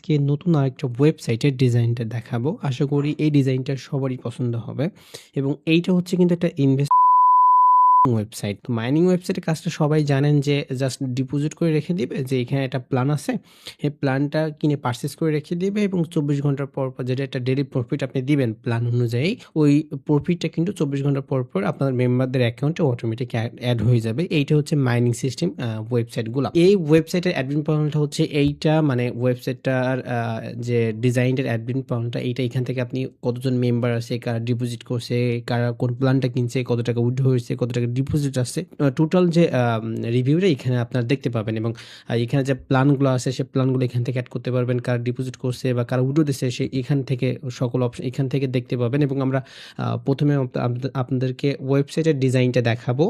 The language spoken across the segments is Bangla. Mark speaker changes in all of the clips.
Speaker 1: আজকে নতুন আরেকটা ওয়েবসাইটের ডিজাইনটা দেখাবো। আশা করি এই ডিজাইনটা সবারই পছন্দ হবে এবং এইটা হচ্ছে কিন্তু একটা ওয়েবসাইট। তো মাইনিং ওয়েবসাইটের কাজটা সবাই জানেন যে জাস্ট ডিপোজিট করে রেখে দিবে যে এখানে একটা প্ল্যান আছে। এই প্ল্যানটা কিনে পারচেজ করে রেখে দিবে এবং ২৪ ঘন্টার পর, পর যেটা একটা ডেইলি প্রফিট আপনি দিবেন প্ল্যান অনুযায়ী, ওই প্রফিটটা কিন্তু ২৪ ঘন্টা পর, পর আপনার মেম্বারদের অ্যাকাউন্টে অটোমেটিক অ্যাড হয়ে যাবে। এইটা হচ্ছে মাইনিং সিস্টেম ওয়েবসাইটগুলা। এই ওয়েবসাইটের অ্যাডমিন প্যানেলটা হচ্ছে এইটা, মানে ওয়েবসাইটটার যে ডিজাইনের অ্যাডমিন প্যানেলটা এইটা। এখান থেকে আপনি কতজন মেম্বার আছে, কারা ডিপোজিট করছে, কারা কোন প্ল্যানটা কিনছে, কত টাকা উইথড্র হয়েছে, কত টাকা ডিপোজিট আসছে, টোটাল যে রিভিউটা এখানে আপনারা দেখতে পাবেন এবং এখানে যে প্ল্যানগুলো আছে সেই প্ল্যানগুলো এখান থেকে অ্যাড করতে পারবেন। কারা ডিপোজিট করছে বা কারা উইথড্র দিচ্ছে সে এখান থেকে সকল অপশন এখান থেকে দেখতে পাবেন। এবং আমরা প্রথমে আপনাদেরকে ওয়েবসাইটের ডিজাইনটা দেখাবো,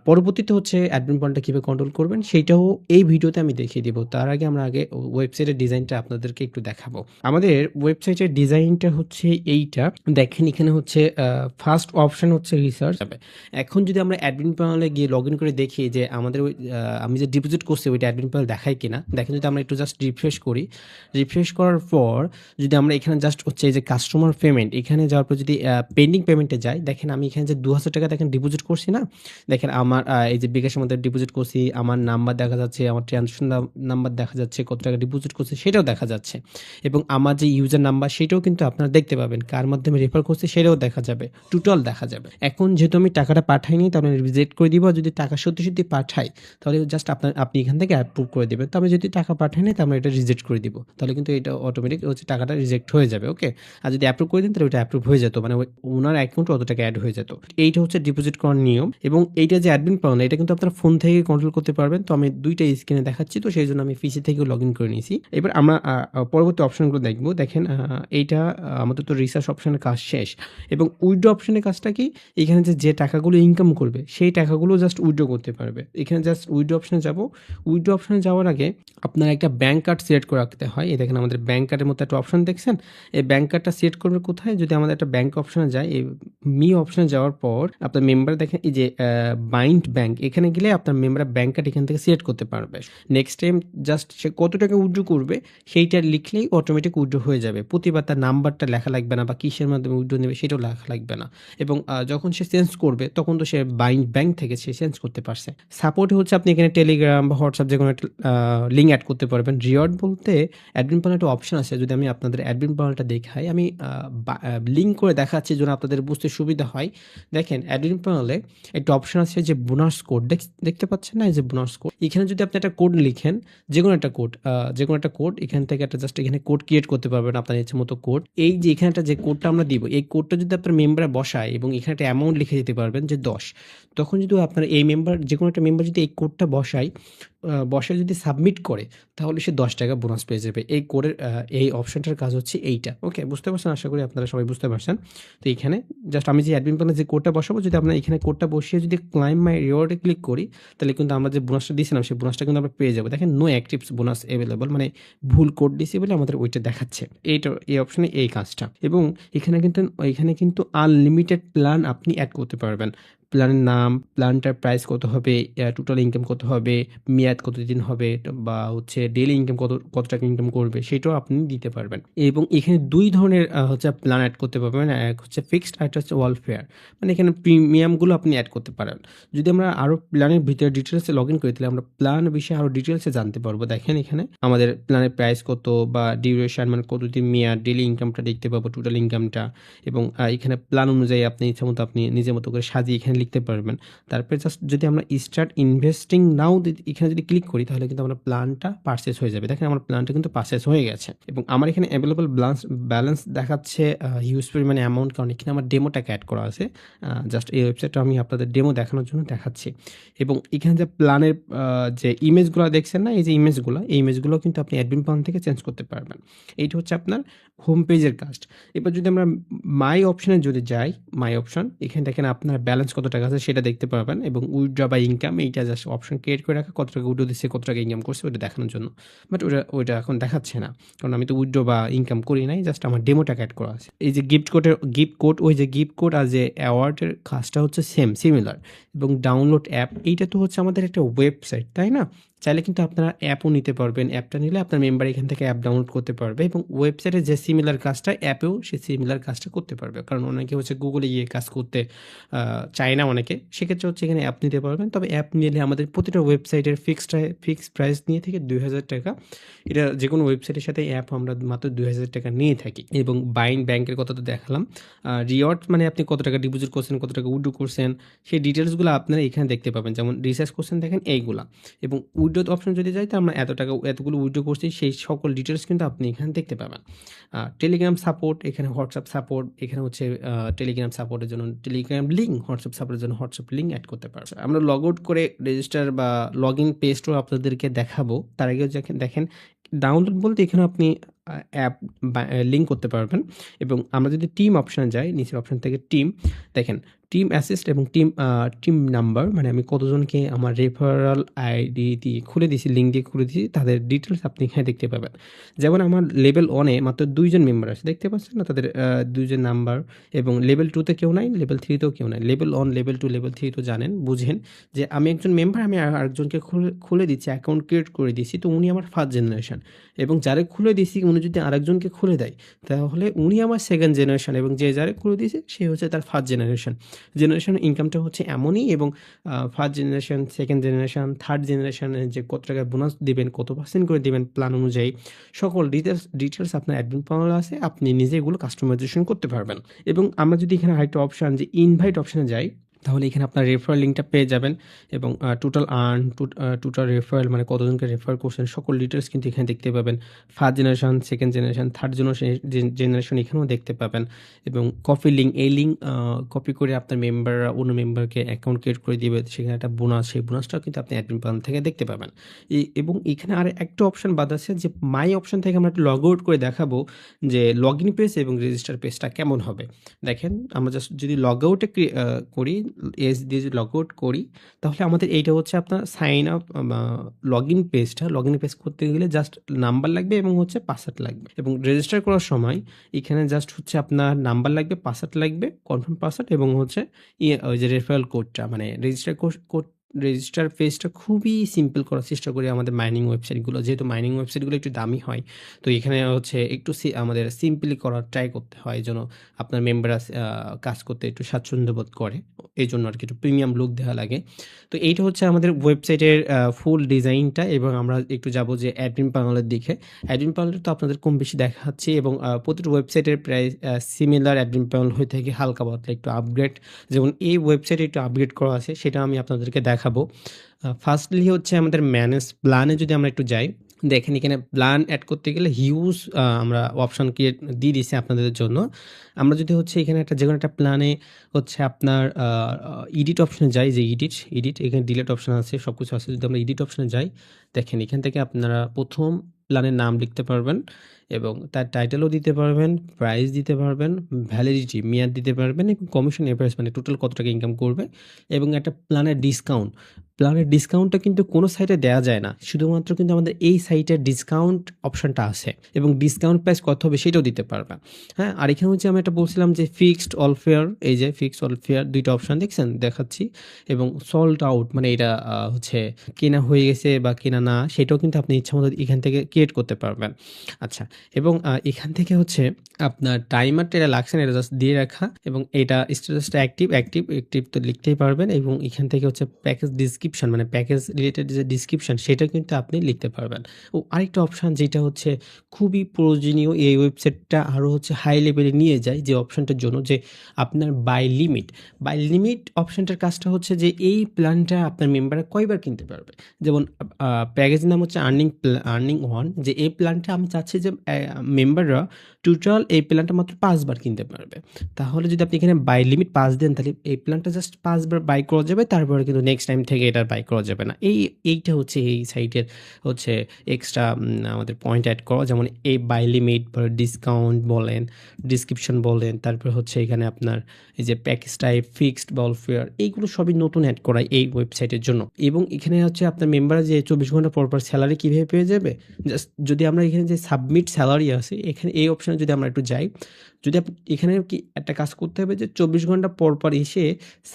Speaker 1: পরবর্তীতে হচ্ছে অ্যাডমিন প্যানেলটা কীভাবে কন্ট্রোল করবেন সেইটাও এই ভিডিওতে আমি দেখিয়ে দিব। তার আগে আমরা ওয়েবসাইটের ডিজাইনটা আপনাদেরকে একটু দেখাবো। আমাদের ওয়েবসাইটের ডিজাইনটা হচ্ছে এইটা। দেখেন এখানে হচ্ছে ফার্স্ট অপশন হচ্ছে রিসার্চ। এখন যদি আমরা অ্যাডমিন প্যানেলে গিয়ে লগ ইন করে দেখি যে আমাদের আমি যে ডিপোজিট করছি ওইটা অ্যাডমিন প্যানেল দেখায় কিনা, দেখেন যদি আমরা একটু জাস্ট রিফ্রেশ করি, রিফ্রেশ করার পর যদি আমরা এখানে জাস্ট হচ্ছে এই যে কাস্টমার পেমেন্ট, এখানে যাওয়ার পর যদি পেন্ডিং পেমেন্টে যাই, দেখেন আমি এখানে যে ২,০০০ টাকা দেখেন ডিপোজিট করছি না, দেখেন আমার এই যে বিকাশের মধ্যে ডিপোজিট করছি, আমার নাম্বার দেখা যাচ্ছে, আমার ট্রানজাকশন নাম্বার দেখা যাচ্ছে, কত টাকা ডিপোজিট করছি সেটাও দেখা যাচ্ছে এবং আমার যে ইউজার নাম্বার সেটাও কিন্তু আপনারা দেখতে পাবেন, কার মাধ্যমে রেফার করছি সেটাও দেখা যাবে, টোটাল দেখা যাবে। এখন যেহেতু আমি টাকাটা পাঠাইনি তাহলে রিজেক্ট করে দিব। যদি টাকা সত্যি সত্যি পাঠাই তাহলে জাস্ট আপনি এখান থেকে অ্যাপ্রুভ করে দেবেন। তবে যদি টাকা পাঠাইনি তাহলে আমরা এটা রিজেক্ট করে দিব, তাহলে কিন্তু এটা অটোমেটিক হচ্ছে টাকাটা রিজেক্ট হয়ে যাবে। ওকে, আর যদি অ্যাপ্রুভ করে দেন তাহলে ওটা অ্যাপ্রুভ হয়ে যেত, মানে ওনার অ্যাকাউন্টে অত টাকা অ্যাড হয়ে যেত। এইটা হচ্ছে ডিপোজিট করার নিয়ম এবং এইটা যে অ্যাডমিন প্যানেল এটা কিন্তু আপনারা ফোন থেকে কন্ট্রোল করতে পারবেন। তো আমি দুইটা স্ক্রিনে দেখাচ্ছি, তো সেই জন্য আমি পিসি থেকেও লগ ইন করে নিয়েছি। এবার আমরা পরবর্তী অপশনগুলো দেখবো। দেখেন এইটা আমাদের তো রিসার্চ অপশনের কাজ শেষ এবং উইথড্র অপশনের কাজটা কি, এখানে যে টাকাগুলো ইনকাম করবে সেই টাকাগুলো জাস্ট উইথড্র করতে পারবে। এখানে জাস্ট উইথড্র অপশনে যাব। উইথড্র অপশনে যাওয়ার আগে আপনার একটা ব্যাঙ্ক কার্ড সিলেক্ট করে রাখতে হয়। এই দেখেন আমাদের ব্যাঙ্ক কার্ডের মতো একটা অপশন দেখছেন, এই ব্যাঙ্ক কার্ডটা সিলেক্ট করবে কোথায়, যদি আমাদের একটা ব্যাঙ্ক অপশনে যায়, এই মি অপশনে যাওয়ার পর আপনার মেম্বার দেখেন এই যে বাইন্ড ব্যাঙ্ক, এখানে গেলে আপনার মেম্বার ব্যাঙ্ক কার্ড এখান থেকে সিলেক্ট করতে পারবে। নেক্সট টাইম জাস্ট সে কত টাকা উইথড্র করবে সেইটা লিখলেই অটোমেটিক উইথড্র হয়ে যাবে। প্রতিবার তার নাম্বারটা লেখা লাগবে না বা কিসের মাধ্যমে উইথড্র নেবে সেটাও লেখা লাগবে না। এবং যখন সে চেঞ্জ করবে তখন তো সে বাইন্ড ব্যাঙ্ক থেকে সে চেঞ্জ করতে পারছে। সাপোর্ট হচ্ছে আপনি এখানে টেলিগ্রাম বা হোয়াটসঅ্যাপ যে কোনো একটা লিঙ্ক অ্যাড করতে পারবেন। রিওয়ার্ড বলতে অ্যাডমিন প্যানেলে একটা অপশন আছে, যদি আমি আপনাদের অ্যাডমিন প্যানেলটা দেখাই, আমি লিঙ্ক করে দেখাচ্ছি যেন আপনাদের বুঝতে সুবিধা হয়। দেখেন অ্যাডমিন প্যানেলে একটা অপশন আছে যে বোনাস কোড, দেখতে পাচ্ছেন না, এই যে বোনাস কোড। এখানে যদি আপনি একটা কোড লিখেন, যে কোনো একটা কোড এখান থেকে একটা জাস্ট এখানে কোড ক্রিয়েট করতে পারবেন আপনার ইচ্ছে মতো কোড। এই যে এখানে একটা যে কোডটা আমরা দিব, এই কোডটা যদি আপনার মেম্বারে বসায় এবং এখানে একটা অ্যামাউন্ট লিখে দিতে পারবেন যে 10, তখন যদি আপনার এই মেম্বার যে কোনো একটা মেম্বার যদি এই কোডটা বসায় যদি সাবমিট করে তাহলে সে 10 টাকা বোনাস পেয়ে যাবে। এই কোডের এই অপশনটার কাজ হচ্ছে এইটা। ওকে, বুঝতে পারছেন? আশা করি আপনারা সবাই বুঝতে পারছেন। তো এইখানে জাস্ট আমি যে অ্যাডমিন প্যানেলে যে কোডটা বসাবো, যদি আমরা এখানে কোডটা বসিয়ে যদি ক্লাইম মাই রিওয়ার্ডে ক্লিক করি তাহলে কিন্তু আমরা যে বোনাসটা দিয়েছিলাম সেই বোনাসটা কিন্তু আমরা পেয়ে যাবো। দেখেন নো অ্যাক্টিভস বোনাস অ্যাভেলেবল, মানে ভুল কোড দিয়েছি বলে আমাদের ওইটা দেখাচ্ছে। এই অপশনে এই কাজটা। এবং এখানে কিন্তু আনলিমিটেড প্ল্যান আপনি অ্যাড করতে পারবেন। প্ল্যানের নাম, প্ল্যানটার প্রাইস কত হবে, টোটাল ইনকাম কত হবে, মেয়াদ কতদিন হবে, বা হচ্ছে ডেইলি ইনকাম কত টাকা ইনকাম করবে সেটাও আপনি দিতে পারবেন। এবং এখানে 2 ধরনের হচ্ছে প্ল্যান অ্যাড করতে পারবেন। এক হচ্ছে ফিক্সড আর একটা হচ্ছে ওয়েলফেয়ার, মানে এখানে প্রিমিয়ামগুলো আপনি অ্যাড করতে পারেন। যদি আমরা আরও প্ল্যানের ভিতরে ডিটেলসে লগ ইন করি তাহলে আমরা প্ল্যান বিষয়ে আরও ডিটেলসে জানতে পারবো। দেখেন এখানে আমাদের প্ল্যানের প্রাইস কত বা ডিউরেশন, মানে কতদিন মেয়াদ, ডেইলি ইনকামটা দেখতে পাবো, টোটাল ইনকামটা। এবং এখানে প্ল্যান অনুযায়ী আপনি ইচ্ছা মতো আপনি নিজের মতো করে সাজিয়ে এখানে লিখতে পারবেন। তারপরে জাস্ট যদি আমরা স্টার্ট ইনভেস্টিং নাও এখানে যদি ক্লিক করি তাহলে কিন্তু আমরা প্ল্যানটা পারচেস হয়ে যাবে। দেখেন আমার প্ল্যানটা কিন্তু পারচেস হয়ে গেছে এবং আমার এখানে অ্যাভেলেবল ব্যালেন্স দেখাচ্ছে হিউজ পরিমাণে অ্যামাউন্ট, কারণ এখানে আমার ডেমোটাকে অ্যাড করা আছে। জাস্ট এই ওয়েবসাইটটা আমি আপনাদের ডেমো দেখানোর জন্য দেখাচ্ছি। এবং এখানে যে প্ল্যানের যে ইমেজগুলো দেখছেন না, এই যে ইমেজগুলো কিন্তু আপনি অ্যাডমিন প্ল্যান থেকে চেঞ্জ করতে পারবেন। এইটা হচ্ছে আপনার হোম পেজের কাজ। এবার যদি আমরা মাই অপশনে যদি যাই, মাই অপশন, এখানে দেখেন আপনার ব্যালেন্স কত টাকা আছে সেটা দেখতে পারবেন। এবং উইথড্র বা ইনকাম, এইটা জাস্ট অপশন ক্রিয়েট করে রাখা, কত টাকা উইথড্র দিচ্ছে, কত টাকা ইনকাম করছে ওইটা দেখানোর জন্য। বাট ওইটা এখন দেখাচ্ছে না, কারণ আমি তো উইথড্র বা ইনকাম করি নাই, জাস্ট আমার ডেমোটাকে অ্যাড করা আছে। এই যে গিফট কোড, ওই যে গিফট কোড আর যে অ্যাওয়ার্ডের কাজটা হচ্ছে সিমিলার। এবং ডাউনলোড অ্যাপ, এইটা তো হচ্ছে আমাদের একটা ওয়েবসাইট, তাই না? চাইলে কিন্তু আপনারা অ্যাপও নিতে পারবেন। অ্যাপটা নিলে আপনার মেম্বার এখান থেকে অ্যাপ ডাউনলোড করতে পারবে এবং ওয়েবসাইটে যে সিমিলার কাজটা অ্যাপেও সে সিমিলার কাজটা করতে পারবে। কারণ অনেকে হচ্ছে গুগলে গিয়ে কাজ করতে চায় না অনেকে। সেক্ষেত্রে হচ্ছে এখানে অ্যাপ নিতে পারবেন। তবে অ্যাপ নিলে আমাদের প্রতিটা ওয়েবসাইটের ফিক্সড প্রাইস নিয়ে থেকে ৳২,০০০। এটা যেকোনো ওয়েবসাইটের সাথে অ্যাপ আমরা মাত্র ৳২,০০০ নিয়ে থাকি। এবং বাইং ব্যাংকের কথা তো দেখালাম। রিওয়ার্ড মানে আপনি কত টাকা ডিপোজিট করছেন, কত টাকা উইথড্র করছেন, সেই ডিটেইলসগুলো আপনারা এখানে দেখতে পাবেন। যেমন রিসার্চ করছেন দেখেন এইগুলা। এবং উইথড্র অপশন যদি যাই তো আমরা এত টাকা এতগুলো উইথড্র করছি সেই সকল ডিটেইলস কিন্তু আপনি এখানে দেখতে পাবেন। টেলিগ্রাম সাপোর্ট, এখানে হোয়াটসঅ্যাপ সাপোর্ট, এখানে হচ্ছে টেলিগ্রাম সাপোর্টের জন্য টেলিগ্রাম লিঙ্ক, হোয়াটসঅ্যাপ সাপোর্টের জন্য হোয়াটসঅ্যাপ লিঙ্ক অ্যাড করতে পারবেন। আমরা লগ আউট করে রেজিস্টার বা লগ ইন পেজটাও আপনাদেরকে দেখাবো। তার আগেও দেখেন ডাউনলোড বলতে এখানে আপনি অ্যাপ লিঙ্ক করতে পারবেন। এবং আমরা যদি টিম অপশানে যাই, নিচের অপশান থেকে টিম দেখেন টিম অ্যাসিস্ট এবং টিম নাম্বার, মানে আমি কতজনকে আমার রেফারাল আইডি দিয়ে খুলে দিয়েছি, লিঙ্ক দিয়ে খুলে দিয়েছি, তাদের ডিটেলস আপনি এখানে দেখতে পাবেন। যেমন আমার লেভেল 1 এ মাত্র 2 জন মেম্বার আছে, দেখতে পাচ্ছেন না, তাদের 2 জন নাম্বার। এবং লেভেল 2 তে কেউ নাই, লেভেল 3 তেও কেউ নাই। লেভেল 1, লেভেল 2, লেভেল 3 তো জানেন, বুঝেন যে আমি একজন মেম্বার, আমি আরেকজনকে খুলে দিচ্ছি, অ্যাকাউন্ট ক্রিয়েট করে দিচ্ছি, তো উনি আমার ফার্স্ট জেনারেশন। এবং যারে খুলে দিয়েছি উনি যদি আরেকজনকে খুলে দেয় তাহলে উনি আমার সেকেন্ড জেনারেশন, এবং যে যারে খুলে দিয়েছে সে হচ্ছে তার ফার্স্ট জেনারেশন ইনকামটা হচ্ছে এমনই। এবং first generation, second generation, third জেনারেশনে যে কত টাকা বোনাস দিবেন, কত % করে দিবেন প্ল্যান অনুযায়ী, সকল ডিটেলস আপনার অ্যাডমিন প্যানেলে আছে, আপনি নিজে এগুলো কাস্টমাইজেশন করতে পারবেন। এবং আমরা যদি এখানে আরেকটা অপশান যে ইনভাইট অপশানে যাই, তাহলে এখানে আপনার রেফারেল লিঙ্কটা পেয়ে যাবেন। এবং টোটাল আর্ন, টোটাল রেফারেল মানে কতজনকে রেফার করছেন সকল ডিটেলস কিন্তু এখানে দেখতে পাবেন। First generation, second generation, third generation এখানেও দেখতে পাবেন। এবং কপি লিঙ্ক, এই লিঙ্ক কপি করে আপনার মেম্বাররা অন্য মেম্বারকে অ্যাকাউন্ট ক্রিয়েট করে দিবে, সেখানে একটা বোনাস, সেই বোনাসটাও কিন্তু আপনি অ্যাডমিন প্যানেল থেকে দেখতে পাবেন। এবং এখানে আর একটা অপশান বাদ আছে যে মাই অপশান থেকে আমরা একটা লগ আউট করে দেখাবো যে লগ ইন পেজ এবং রেজিস্টার পেজটা কেমন হবে। দেখেন আমরা জাস্ট যদি লগ আউটে করি, এস দিয়ে যদি লগ আউট করি, তাহলে আমাদের এইটা হচ্ছে আপনার সাইন আপ লগ ইন পেজটা। লগ ইন পেজ করতে গেলে জাস্ট নাম্বার লাগবে এবং হচ্ছে পাসওয়ার্ড লাগবে। এবং রেজিস্টার করার সময় এখানে জাস্ট হচ্ছে আপনার নাম্বার লাগবে, পাসওয়ার্ড লাগবে, কনফার্ম পাসওয়ার্ড, এবং হচ্ছে ওই যে রেফারেল কোডটা, মানে রেজিস্টার পেজটা খুবই সিম্পল করার চেষ্টা করি আমাদের মাইনিং ওয়েবসাইটগুলো। যেহেতু মাইনিং ওয়েবসাইটগুলো একটু দামি হয়, তো এখানে হচ্ছে একটু আমাদের সিম্পলি করার ট্রাই করতে হয়, যেন আপনার মেম্বাররা কাজ করতে একটু স্বাচ্ছন্দ্য বোধ করে। এই জন্য আর কি একটু প্রিমিয়াম লুক দেওয়া লাগে। তো এইটা হচ্ছে আমাদের ওয়েবসাইটের ফুল ডিজাইনটা। এবং আমরা একটু যাব যে অ্যাডমিন প্যানেলের দিকে। অ্যাডমিন প্যানেলটা তো আপনাদের কম বেশি দেখাচ্ছি, এবং প্রতিটা ওয়েবসাইটের প্রায় সিমিলার অ্যাডমিন প্যানেল হয়ে থাকে, হালকা পাতলা একটু আপগ্রেড। যেমন এই ওয়েবসাইটে একটু আপগ্রেড করা আছে, সেটা আমি আপনাদেরকে দেখাবো। ফার্স্টলি হচ্ছে আমাদের ম্যানেজ প্ল্যানে যদি আমরা একটু যাই, দেখেন এখানে প্ল্যান অ্যাড করতে গেলে হিউজ আমরা অপশন ক্রিয়েট দিয়ে দিয়েছি আপনাদের জন্য। আমরা যদি হচ্ছে এখানে যেকোনো একটা প্ল্যানে হচ্ছে আপনার এডিট অপশনে যাই, যে এডিট এখানে ডিলিট অপশন আছে, সব কিছু আছে। যদি আমরা এডিট অপশনে যাই, দেখেন এখান থেকে আপনারা প্রথম প্ল্যানের নাম লিখতে পারবেন, এবং তার টাইটেলও দিতে পারবেন, প্রাইস দিতে পারবেন, ভ্যালিডিটি মেয়াদ দিতে পারবেন, এবং কমিশন এভারেজ মানে টোটাল কত টাকা ইনকাম করবে, এবং একটা প্ল্যানের ডিসকাউন্টটা কিন্তু কোনো সাইটে দেওয়া যায় না, শুধুমাত্র কিন্তু আমাদের এই সাইটের ডিসকাউন্ট অপশনটা আছে। এবং ডিসকাউন্ট প্রাইস কত হবে সেটাও দিতে পারবেন। হ্যাঁ, আর এখানে হচ্ছে আমি একটা বলছিলাম যে ফিক্সড অল ফেয়ার, এই যে ফিক্সড অল ফেয়ার দুইটা অপশন দেখছেন, দেখাচ্ছি। এবং সল্ড আউট মানে এটা হচ্ছে কেনা হয়ে গেছে বা কেনা না, সেটাও কিন্তু আপনি ইচ্ছা মতো এখান থেকে ক্রিয়েট করতে পারবেন। আচ্ছা, এবং এখান থেকে হচ্ছে আপনার টাইমারটা এটা লাগছে না, এটা জাস্ট দিয়ে রাখা। এবং এটা স্ট্যাটাসটা অ্যাক্টিভ তো লিখতেই পারবেন। এবং এখান থেকে হচ্ছে প্যাকেজ ডিসক্রিপশন মানে প্যাকেজ রিলেটেড যে ডিসক্রিপশন, সেটা কিন্তু আপনি লিখতে পারবেন। ও আরেকটা অপশান যেটা হচ্ছে খুবই প্রয়োজনীয়, এই ওয়েবসাইটটা আরও হচ্ছে হাই লেভেলে নিয়ে যায় যে অপশানটার জন্য, যে আপনার বাই লিমিট অপশানটার কাজটা হচ্ছে যে এই প্ল্যানটা আপনার মেম্বাররা কয়বার কিনতে পারবে। যেমন প্যাকেজের নাম হচ্ছে আর্নিং ওয়ান, যে এই প্ল্যানটা আমি চাচ্ছি যে মেম্বাররা টোটাল এই প্ল্যানটা মাত্র 5 বার কিনতে পারবে। তাহলে যদি আপনি এখানে বাই লিমিট 5 দেন, তাহলে এই প্ল্যানটা জাস্ট 5 বার বাই করা যাবে, তারপরে কিন্তু নেক্সট টাইম থেকে এটা বাই করা যাবে না। এইটা হচ্ছে এই সাইটের হচ্ছে এক্সট্রা আমাদের পয়েন্ট অ্যাড করা। যেমন এই বাই লিমিট, ডিসকাউন্ট বলেন, ডিসক্রিপশন বলেন, তারপরে হচ্ছে এখানে আপনার এই যে প্যাকেজ টাইপ, ফিক্সড বা অল ফেয়ার, এইগুলো সবই নতুন অ্যাড করা এই ওয়েবসাইটের জন্য। এবং এখানে হচ্ছে আপনার মেম্বাররা যে 24 ঘন্টা পর স্যালারি কীভাবে পেয়ে যাবে, জাস্ট যদি আমরা এখানে যে সাবমিট স্যালারি আছে, এখানে এই অপশানে যদি আমরা একটু যাই, যদি এখানে কি একটা কাজ করতে হবে যে 24 ঘন্টা পর এসে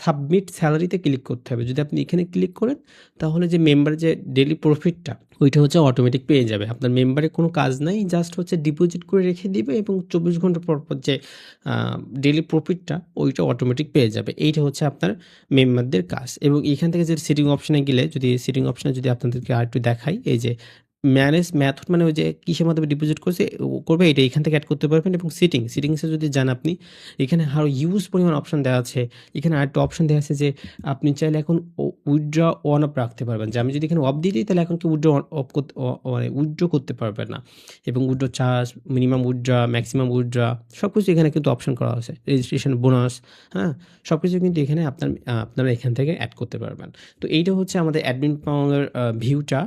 Speaker 1: সাবমিট স্যালারিতে ক্লিক করতে হবে। যদি আপনি এখানে ক্লিক ক্লিক করেন, তাহলে যে মেম্বার যে ডেইলি প্রফিটটা ওইটা হচ্ছে অটোমেটিক পেয়ে যাবে। আপনার মেম্বারের কোনো কাজ নাই, জাস্ট হচ্ছে ডিপোজিট করে রেখে দিবে এবং 24 ঘন্টা পর যে ডেইলি প্রফিটটা ওইটা অটোমেটিক পেয়ে যাবে। এইটা হচ্ছে আপনার মেম্বারদের কাজ। এবং এখান থেকে যে সেটিং অপশনে গেলে, যদি সেটিং অপশনে যদি আপনাদেরকে আরেকটু দেখাই, এই যে ম্যানেজ মেথড মানে ওই যে কিসের মাধ্যমে ডিপোজিট করবে এটা এখান থেকে অ্যাড করতে পারবেন। এবং সেটিংসে যদি যান আপনি, এখানে আরও হিউজ পরিমাণ অপশন দেওয়া আছে। এখানে আরেকটা অপশন দেওয়া আছে যে আপনি চাইলে এখন উইথড্র অন অফ রাখতে পারবেন, যে আমি যদি এখানে অফ দিয়ে দিই তাহলে এখন কি উইথড্র অফ করতে মানে উইথড্র করতে পারবেন না। এবং withdraw charge, minimum withdraw, maximum withdraw সব কিছু এখানে কিন্তু অপশন করা আছে। রেজিস্ট্রেশন বোনাস, হ্যাঁ, সব কিছু কিন্তু এখানে আপনারা এখান থেকে অ্যাড করতে পারবেন। তো এইটা হচ্ছে আমাদের অ্যাডমিন প্যানেলের ভিউটা।